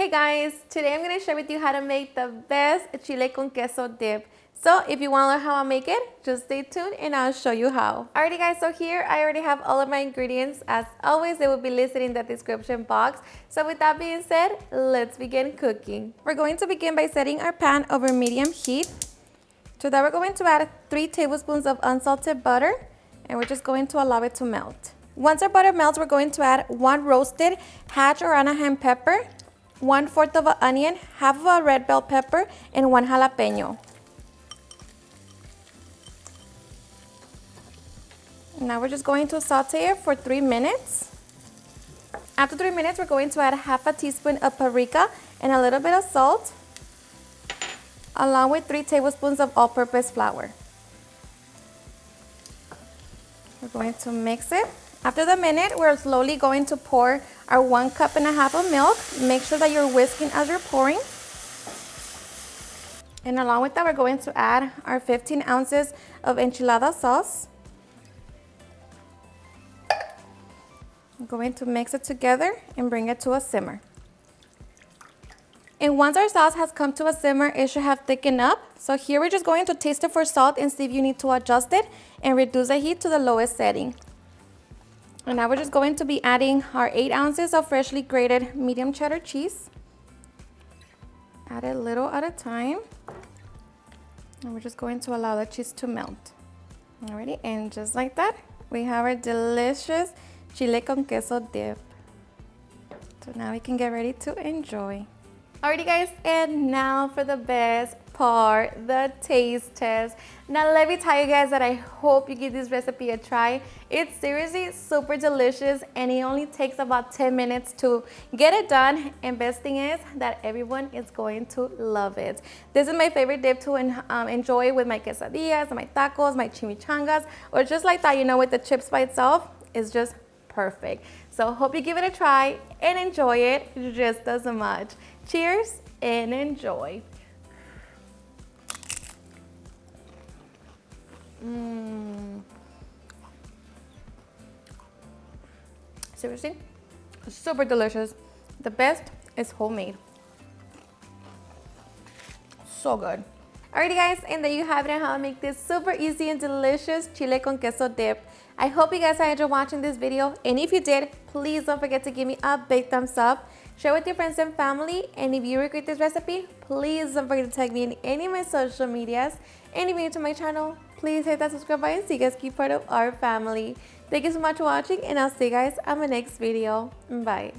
Hey guys, today I'm going to share with you how to make the best chile con queso dip. So if you want to learn how I make it, just stay tuned and I'll show you how. Alrighty guys, so here I already have all of my ingredients. As always, they will be listed in the description box. So with that being said, let's begin cooking. We're going to begin by setting our pan over medium heat. To that we're going to add 3 tablespoons of unsalted butter and we're just going to allow it to melt. Once our butter melts, we're going to add 1 roasted hatch or Anaheim pepper, 1/4 of an onion, half of a red bell pepper, and 1 jalapeño. Now we're just going to saute it for 3 minutes. After 3 minutes, we're going to add half a teaspoon of paprika and a little bit of salt, along with 3 tablespoons of all-purpose flour. We're going to mix it. After the minute, we're slowly going to pour our 1.5 cups of milk. Make sure that you're whisking as you're pouring. And along with that, we're going to add our 15 ounces of enchilada sauce. I'm going to mix it together and bring it to a simmer. And once our sauce has come to a simmer, it should have thickened up. So here we're just going to taste it for salt and see if you need to adjust it and reduce the heat to the lowest setting. And now we're just going to be adding our 8 ounces of freshly grated medium cheddar cheese. Add it little at a time. And we're just going to allow the cheese to melt. Alrighty, and just like that, we have our delicious chile con queso dip. So now we can get ready to enjoy. Alrighty guys, and now for the best part, the taste test. Now let me tell you guys that I hope you give this recipe a try. It's seriously super delicious and it only takes about 10 minutes to get it done, and best thing is that everyone is going to love it. This is my favorite dip to enjoy with my quesadillas, my tacos, my chimichangas, or just like that, you know, with the chips by itself. It's just perfect. So hope you give it a try and enjoy it just as much. Cheers and enjoy. Seriously, super delicious. The best is homemade. So good. Alrighty guys, and there you have it on how to make this super easy and delicious chile con queso dip. I hope you guys enjoyed watching this video, and if you did, please don't forget to give me a big thumbs up. Share with your friends and family, and if you regret this recipe, please don't forget to tag me in any of my social medias. And if you're new to my channel, please hit that subscribe button so you guys keep part of our family. Thank you so much for watching, and I'll see you guys on my next video. Bye.